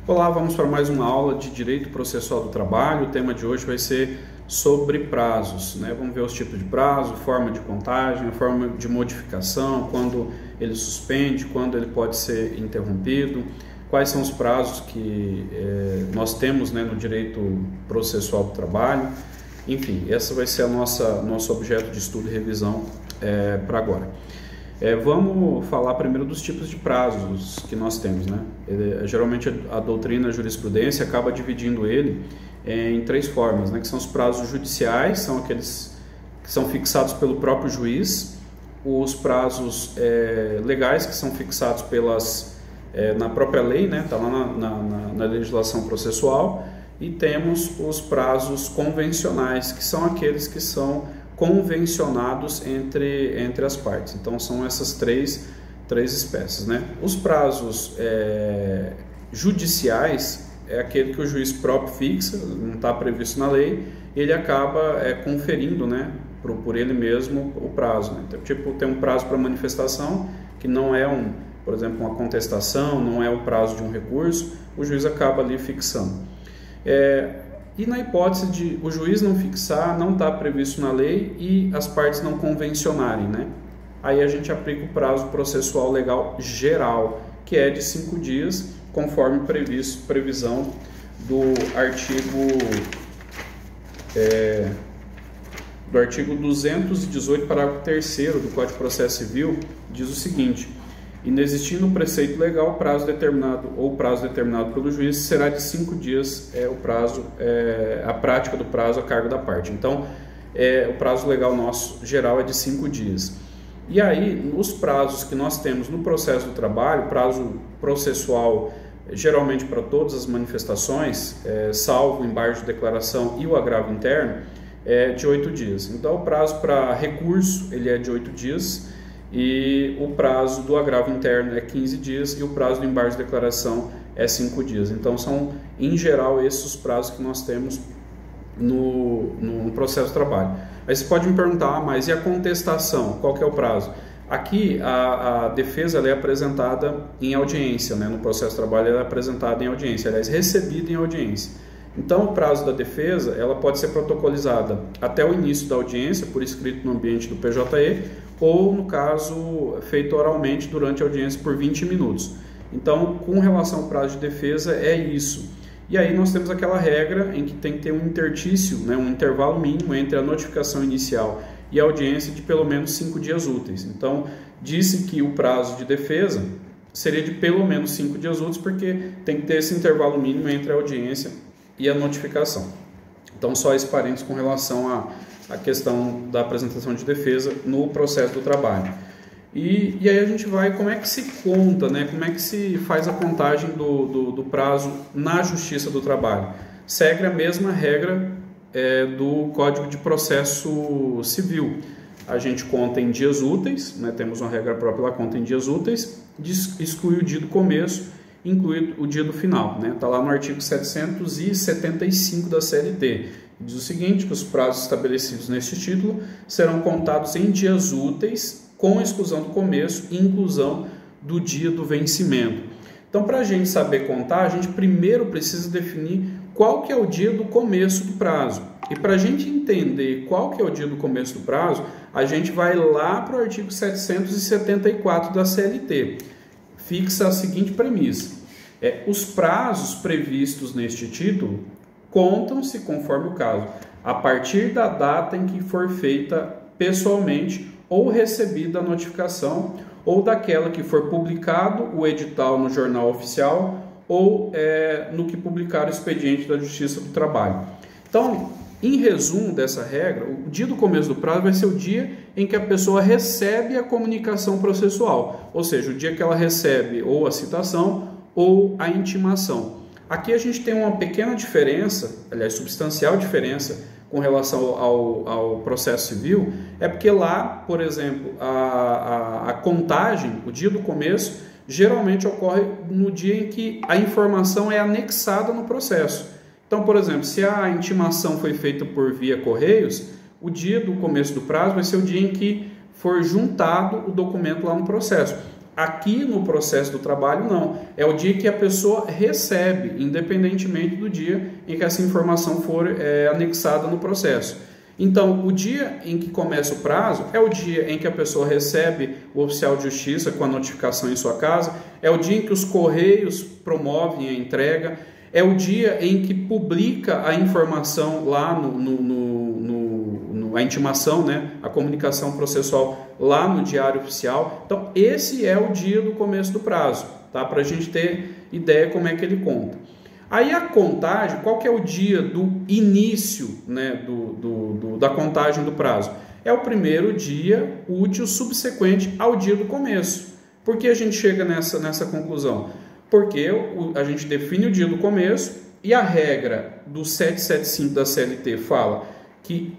Olá, vamos para mais uma aula de Direito Processual do Trabalho. O tema de hoje vai ser sobre prazos, né? Vamos ver os tipos de prazo, forma de contagem, forma de modificação, quando ele suspende, quando ele pode ser interrompido, quais são os prazos que nós temos, né, no Direito Processual do Trabalho. Enfim, essa vai ser a nosso objeto de estudo e revisão para agora. Vamos falar primeiro dos tipos de prazos que nós temos, né? Geralmente a doutrina, a jurisprudência acaba dividindo ele em três formas, né? Que são os prazos judiciais, são aqueles que são fixados pelo próprio juiz, os prazos legais, que são fixados na própria lei, né? Está lá na legislação processual, e temos os prazos convencionais, que são aqueles que são convencionados entre as partes. Então são essas três espécies, né? Os prazos judiciais é aquele que o juiz próprio fixa, não está previsto na lei, ele acaba conferindo, né, por ele mesmo o prazo, né? Então, tipo, tem um prazo para manifestação que não é por exemplo, uma contestação, não é o prazo de um recurso, o juiz acaba ali fixando. E na hipótese de o juiz não fixar, não está previsto na lei e as partes não convencionarem, né? Aí a gente aplica o prazo processual legal geral, que é de 5 dias, conforme previsão do artigo 218, parágrafo 3º do Código de Processo Civil, diz o seguinte: inexistindo o preceito legal, prazo determinado pelo juiz, será de 5 dias o prazo, a prática do prazo a cargo da parte. Então, o prazo legal nosso geral é de 5 dias. E aí, os prazos que nós temos no processo do trabalho, prazo processual, geralmente para todas as manifestações, salvo o embargo de declaração e o agravo interno, é de 8 dias. Então, o prazo para recurso ele é de 8 dias, e o prazo do agravo interno é 15 dias e o prazo do embargo de declaração é 5 dias. Então são, em geral, esses os prazos que nós temos no processo de trabalho. Aí você pode me perguntar, mas e a contestação? Qual que é o prazo? Aqui a defesa ela é apresentada em audiência, né? No processo de trabalho ela é apresentada em audiência, aliás, recebida em audiência. Então o prazo da defesa ela pode ser protocolizada até o início da audiência, por escrito no ambiente do PJE, ou, no caso, feito oralmente durante a audiência por 20 minutos. Então, com relação ao prazo de defesa, é isso. E aí nós temos aquela regra em que tem que ter um intertício, né, um intervalo mínimo entre a notificação inicial e a audiência de pelo menos 5 dias úteis. Então, disse que o prazo de defesa seria de pelo menos 5 dias úteis, porque tem que ter esse intervalo mínimo entre a audiência e a notificação. Então, só esse parênteses com relação a questão da apresentação de defesa no processo do trabalho. E aí a gente vai, como é que se conta, né? Como é que se faz a contagem do prazo na Justiça do Trabalho? Segue a mesma regra do Código de Processo Civil. A gente conta em dias úteis, né? Temos uma regra própria lá, conta em dias úteis, exclui o dia do começo, inclui o dia do final, né? Está lá no artigo 775 da CLT. Diz o seguinte, que os prazos estabelecidos neste título serão contados em dias úteis, com exclusão do começo e inclusão do dia do vencimento. Então, para a gente saber contar, a gente primeiro precisa definir qual que é o dia do começo do prazo. E para a gente entender qual que é o dia do começo do prazo, a gente vai lá para o artigo 774 da CLT. Fixa a seguinte premissa: os prazos previstos neste título contam-se, conforme o caso, a partir da data em que for feita pessoalmente ou recebida a notificação, ou daquela que for publicado o edital no Jornal Oficial ou no que publicar o expediente da Justiça do Trabalho. Então, em resumo dessa regra, o dia do começo do prazo vai ser o dia em que a pessoa recebe a comunicação processual, ou seja, o dia que ela recebe ou a citação ou a intimação. Aqui a gente tem uma pequena diferença, aliás, substancial diferença com relação ao processo civil, porque lá, por exemplo, a contagem, o dia do começo, geralmente ocorre no dia em que a informação é anexada no processo. Então, por exemplo, se a intimação foi feita por via Correios, o dia do começo do prazo vai ser o dia em que for juntado o documento lá no processo. Aqui no processo do trabalho, não. É o dia que a pessoa recebe, independentemente do dia em que essa informação for anexada no processo. Então, o dia em que começa o prazo é o dia em que a pessoa recebe o oficial de justiça com a notificação em sua casa, é o dia em que os correios promovem a entrega, é o dia em que publica a informação lá a intimação, né, a comunicação processual lá no Diário Oficial. Então, esse é o dia do começo do prazo, tá? Para a gente ter ideia como é que ele conta. Aí a contagem, qual que é o dia do início, né, da contagem do prazo? É o primeiro dia útil subsequente ao dia do começo. Por que a gente chega nessa conclusão? Porque a gente define o dia do começo e a regra do 775 da CLT fala que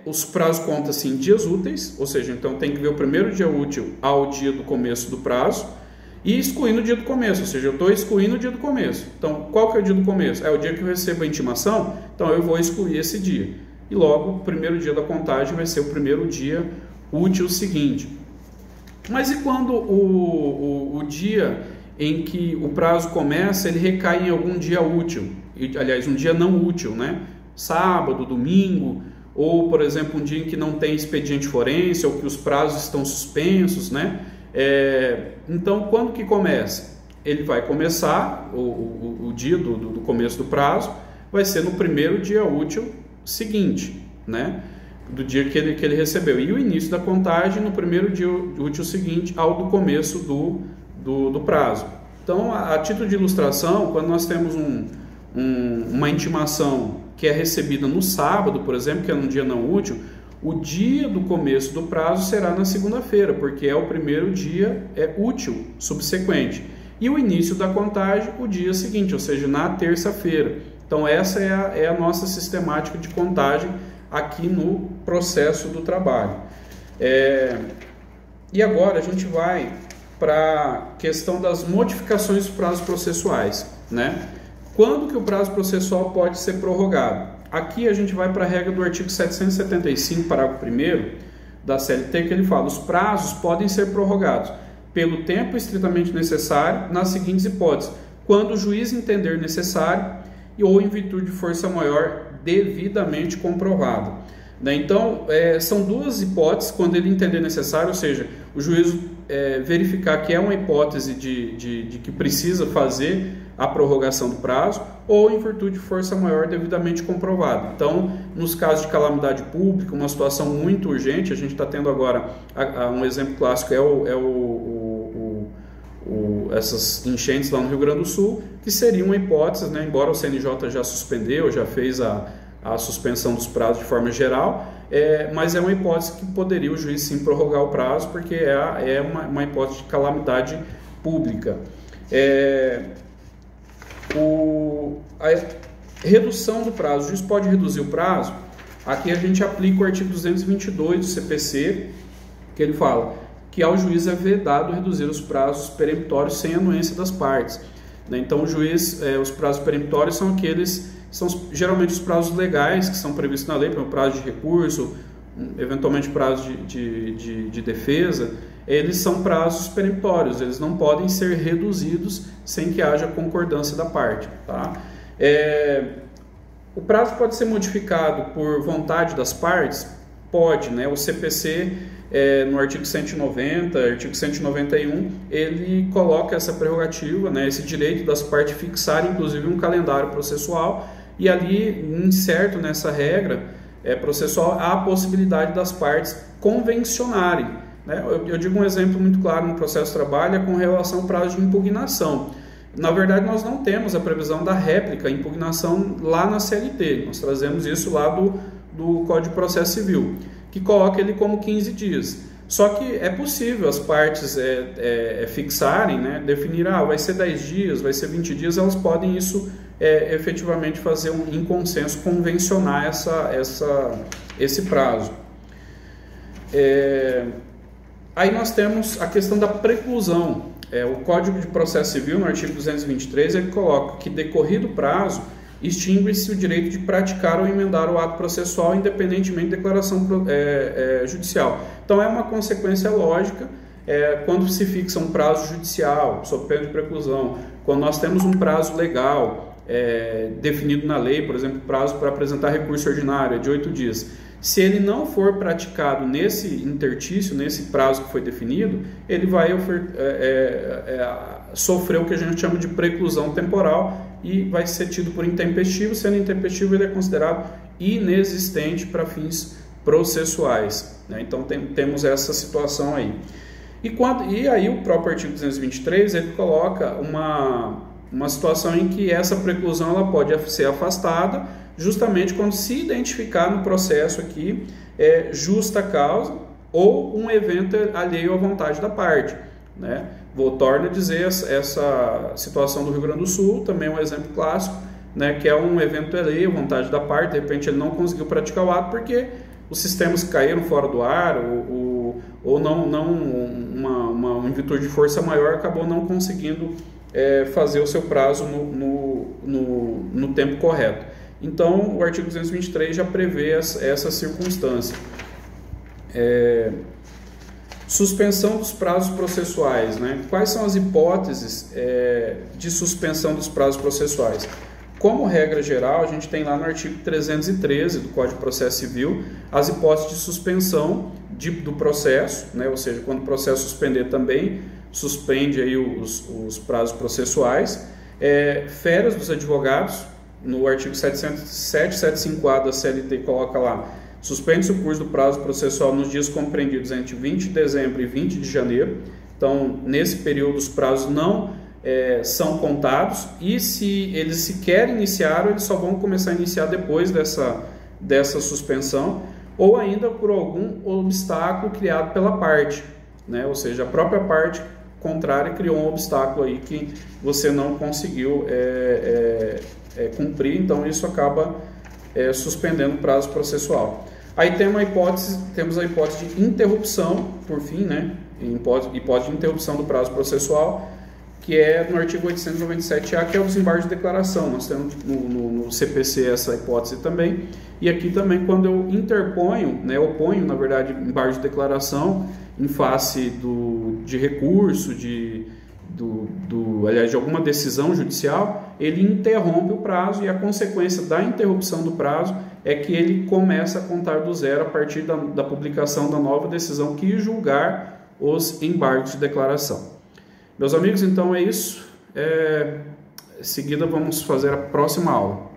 os prazos contam-se em dias úteis, ou seja, então tem que ver o primeiro dia útil ao dia do começo do prazo, e excluindo o dia do começo, ou seja, eu estou excluindo o dia do começo. Então, qual que é o dia do começo? É o dia que eu recebo a intimação, então eu vou excluir esse dia. E logo, o primeiro dia da contagem vai ser o primeiro dia útil seguinte. Mas e quando o dia em que o prazo começa, ele recai em algum dia útil? Aliás, um dia não útil, né? Sábado, domingo, ou, por exemplo, um dia em que não tem expediente forense, ou que os prazos estão suspensos, né? Então, quando que começa? Ele vai começar, o dia do começo do prazo, vai ser no primeiro dia útil seguinte, né? Do dia que ele recebeu. E o início da contagem no primeiro dia útil seguinte ao do começo do prazo. Então, a título de ilustração, quando nós temos uma intimação que é recebida no sábado, por exemplo, que é um dia não útil, o dia do começo do prazo será na segunda-feira, porque é o primeiro dia útil subsequente. E o início da contagem, o dia seguinte, ou seja, na terça-feira. Então, essa é a nossa sistemática de contagem aqui no processo do trabalho. E agora a gente vai para a questão das modificações dos prazos processuais, né? Quando que o prazo processual pode ser prorrogado? Aqui a gente vai para a regra do artigo 775, parágrafo 1º da CLT, que ele fala: os prazos podem ser prorrogados pelo tempo estritamente necessário nas seguintes hipóteses: quando o juiz entender necessário ou em virtude de força maior devidamente comprovada. Então, são duas hipóteses: quando ele entender necessário, ou seja, o juiz verificar que é uma hipótese de que precisa fazer a prorrogação do prazo, ou em virtude de força maior devidamente comprovada. Então, nos casos de calamidade pública, uma situação muito urgente, a gente está tendo agora um exemplo clássico, essas enchentes lá no Rio Grande do Sul, que seria uma hipótese, né, embora o CNJ já suspendeu, já fez a suspensão dos prazos de forma geral, mas é uma hipótese que poderia o juiz sim prorrogar o prazo, porque é uma hipótese de calamidade pública. A redução do prazo, o juiz pode reduzir o prazo. Aqui a gente aplica o artigo 222 do CPC, que ele fala que ao juiz é vedado reduzir os prazos peremptórios sem anuência das partes. Então o juiz, os prazos peremptórios são geralmente os prazos legais que são previstos na lei, como prazo de recurso, eventualmente prazo de defesa. Eles são prazos peremptórios, eles não podem ser reduzidos sem que haja concordância da parte, tá? O prazo pode ser modificado por vontade das partes? Pode, né? O CPC, no artigo 190, artigo 191, ele coloca essa prerrogativa, né? Esse direito das partes fixarem, inclusive, um calendário processual, e ali, incerto nessa regra processual, há a possibilidade das partes convencionarem. Eu digo um exemplo muito claro no processo de trabalho com relação ao prazo de impugnação. Na verdade, nós não temos a previsão da réplica, impugnação lá na CLT. Nós trazemos isso lá do Código de Processo Civil, que coloca ele como 15 dias. Só que é possível as partes fixarem, né, definir, vai ser 10 dias, vai ser 20 dias, elas podem isso efetivamente fazer em consenso, convencionar esse prazo. Aí nós temos a questão da preclusão. O Código de Processo Civil, no artigo 223, ele coloca que, decorrido o prazo, extingue-se o direito de praticar ou emendar o ato processual, independentemente de declaração judicial. Então, é uma consequência lógica quando se fixa um prazo judicial, sob pena de preclusão, quando nós temos um prazo legal definido na lei, por exemplo, prazo para apresentar recurso ordinário é de 8 dias. Se ele não for praticado nesse interstício, nesse prazo que foi definido, ele vai sofrer o que a gente chama de preclusão temporal e vai ser tido por intempestivo. Sendo intempestivo, ele é considerado inexistente para fins processuais, né? Então temos essa situação aí. E aí o próprio artigo 223 ele coloca uma situação em que essa preclusão ela pode ser afastada justamente quando se identificar no processo aqui justa causa ou um evento alheio à vontade da parte, né? Torno a dizer, essa situação do Rio Grande do Sul também é um exemplo clássico, né, que é um evento alheio à vontade da parte. De repente ele não conseguiu praticar o ato porque os sistemas caíram fora do ar ou em virtude de força maior acabou não conseguindo fazer o seu prazo no tempo correto. Então o artigo 223 já prevê essa circunstância. Suspensão dos prazos processuais, né? Quais são as hipóteses de suspensão dos prazos processuais? Como regra geral, a gente tem lá no artigo 313 do Código de Processo Civil as hipóteses de suspensão do processo, né? Ou seja, quando o processo suspender também, suspende aí os prazos processuais. Férias dos advogados, no artigo 775A da CLT coloca lá: suspende-se o curso do prazo processual nos dias compreendidos entre 20 de dezembro e 20 de janeiro. Então, nesse período, os prazos não são contados, e se eles sequer iniciaram, eles só vão começar a iniciar depois dessa suspensão, ou ainda por algum obstáculo criado pela parte, né? Ou seja, a própria parte contrária criou um obstáculo aí que você não conseguiu cumprir, então isso acaba suspendendo o prazo processual. Aí temos a hipótese de interrupção, por fim, né? Hipótese de interrupção do prazo processual, que é no artigo 897A, que é o desembargo de declaração. Nós temos no CPC essa hipótese também. E aqui também, quando eu interponho, né, oponho, na verdade, embargo de declaração em face de recurso, aliás, de alguma decisão judicial, ele interrompe o prazo, e a consequência da interrupção do prazo é que ele começa a contar do zero a partir da publicação da nova decisão que julgar os embargos de declaração. Meus amigos, então é isso. Em seguida vamos fazer a próxima aula.